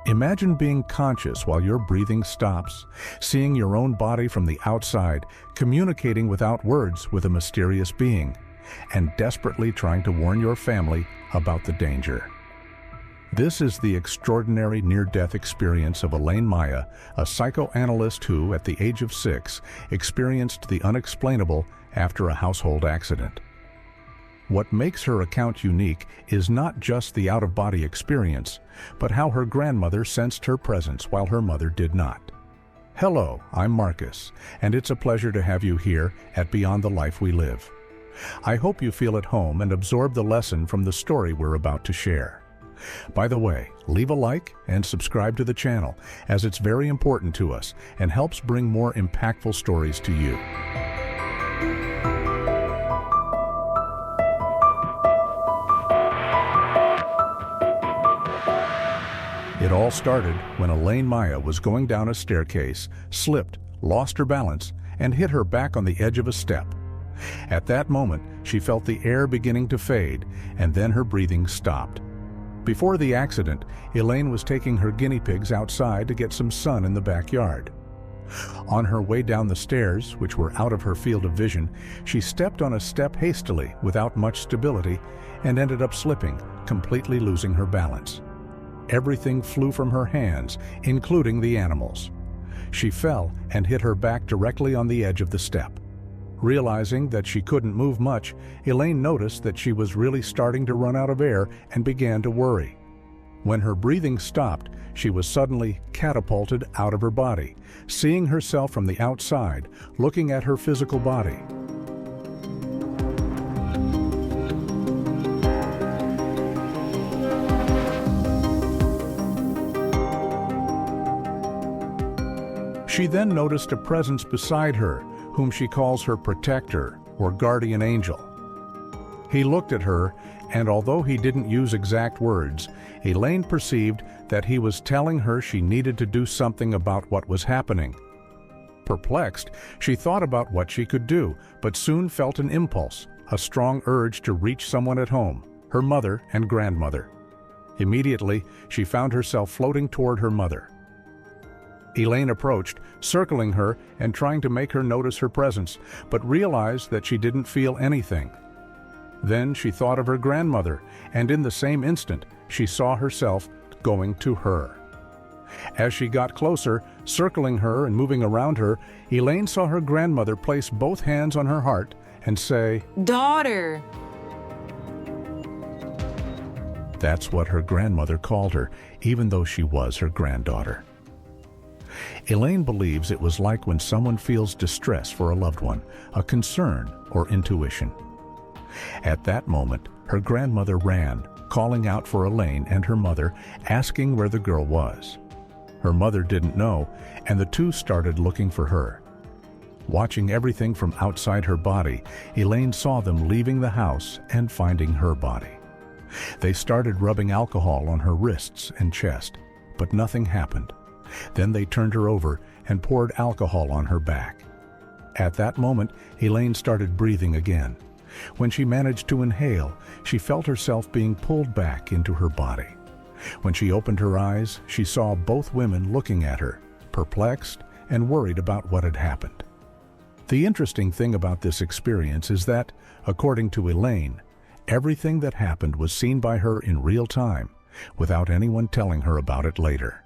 Imagine being conscious while your breathing stops, seeing your own body from the outside, communicating without words with a mysterious being, and desperately trying to warn your family about the danger. This is the extraordinary near-death experience of Elaine Maia, a psychoanalyst who, at the age of 6, experienced the unexplainable after a household accident. What makes her account unique is not just the out-of-body experience, but how her grandmother sensed her presence while her mother did not. Hello, I'm Marcus, and it's a pleasure to have you here at Beyond the Life We Live. I hope you feel at home and absorb the lesson from the story we're about to share. By the way, leave a like and subscribe to the channel, as it's very important to us and helps bring more impactful stories to you. It all started when Elaine Maia was going down a staircase, slipped, lost her balance, and hit her back on the edge of a step. At that moment, she felt the air beginning to fade, and then her breathing stopped. Before the accident, Elaine was taking her guinea pigs outside to get some sun in the backyard. On her way down the stairs, which were out of her field of vision, she stepped on a step hastily without much stability and ended up slipping, completely losing her balance. Everything flew from her hands, including the animals. She fell and hit her back directly on the edge of the step. Realizing that she couldn't move much, Elaine noticed that she was really starting to run out of air and began to worry. When her breathing stopped, she was suddenly catapulted out of her body, seeing herself from the outside, looking at her physical body. She then noticed a presence beside her, whom she calls her protector or guardian angel. He looked at her, and although he didn't use exact words, Elaine perceived that he was telling her she needed to do something about what was happening. Perplexed, she thought about what she could do, but soon felt an impulse, a strong urge to reach someone at home, her mother and grandmother. Immediately, she found herself floating toward her mother. Elaine approached, circling her and trying to make her notice her presence, but realized that she didn't feel anything. Then she thought of her grandmother, and in the same instant, she saw herself going to her. As she got closer, circling her and moving around her, Elaine saw her grandmother place both hands on her heart and say, "Daughter." That's what her grandmother called her, even though she was her granddaughter. Elaine believes it was like when someone feels distress for a loved one, a concern or intuition. At that moment, her grandmother ran, calling out for Elaine and her mother, asking where the girl was. Her mother didn't know, and the two started looking for her. Watching everything from outside her body, Elaine saw them leaving the house and finding her body. They started rubbing alcohol on her wrists and chest, but nothing happened. Then they turned her over and poured alcohol on her back. At that moment, Elaine started breathing again. When she managed to inhale, she felt herself being pulled back into her body. When she opened her eyes, she saw both women looking at her, perplexed and worried about what had happened. The interesting thing about this experience is that, according to Elaine, everything that happened was seen by her in real time, without anyone telling her about it later.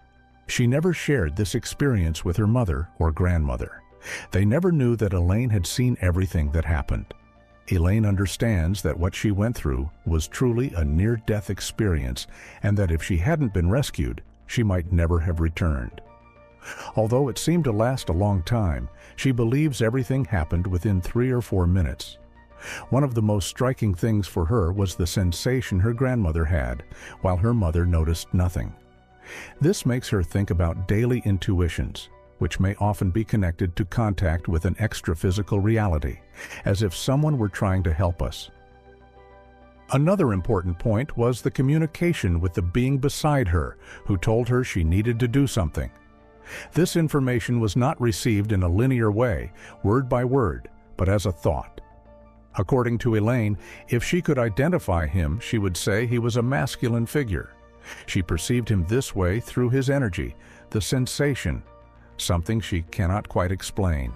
She never shared this experience with her mother or grandmother. They never knew that Elaine had seen everything that happened. Elaine understands that what she went through was truly a near-death experience, and that if she hadn't been rescued, she might never have returned. Although it seemed to last a long time, she believes everything happened within 3 or 4 minutes. One of the most striking things for her was the sensation her grandmother had, while her mother noticed nothing. This makes her think about daily intuitions, which may often be connected to contact with an extra-physical reality, as if someone were trying to help us. Another important point was the communication with the being beside her, who told her she needed to do something. This information was not received in a linear way, word by word, but as a thought. According to Elaine, if she could identify him, she would say he was a masculine figure. She perceived him this way through his energy, the sensation, something she cannot quite explain.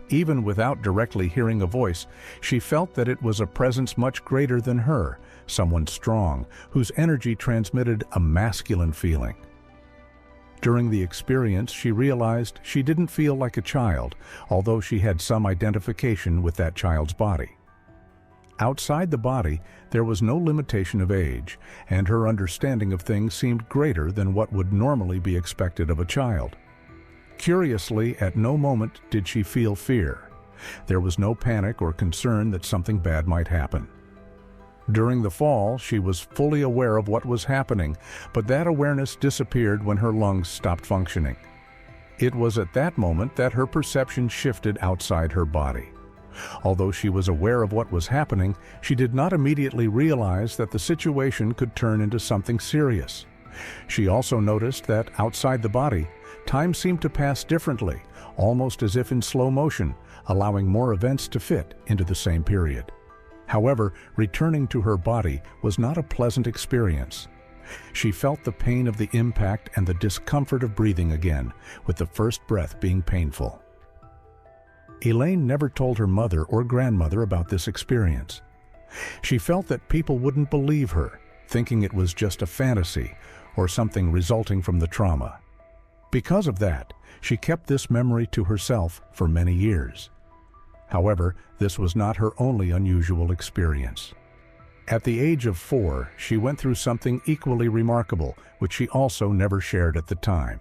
Even without directly hearing a voice, she felt that it was a presence much greater than her, someone strong, whose energy transmitted a masculine feeling. During the experience, she realized she didn't feel like a child, although she had some identification with that child's body. Outside the body, there was no limitation of age, and her understanding of things seemed greater than what would normally be expected of a child. Curiously, at no moment did she feel fear. There was no panic or concern that something bad might happen. During the fall, she was fully aware of what was happening, but that awareness disappeared when her lungs stopped functioning. It was at that moment that her perception shifted outside her body. Although she was aware of what was happening, she did not immediately realize that the situation could turn into something serious. She also noticed that outside the body, time seemed to pass differently, almost as if in slow motion, allowing more events to fit into the same period. However, returning to her body was not a pleasant experience. She felt the pain of the impact and the discomfort of breathing again, with the first breath being painful. Elaine never told her mother or grandmother about this experience. She felt that people wouldn't believe her, thinking it was just a fantasy or something resulting from the trauma. Because of that, she kept this memory to herself for many years. However, this was not her only unusual experience. At the age of 4, she went through something equally remarkable, which she also never shared at the time.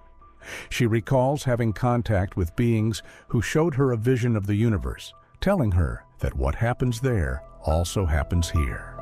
She recalls having contact with beings who showed her a vision of the universe, telling her that what happens there also happens here.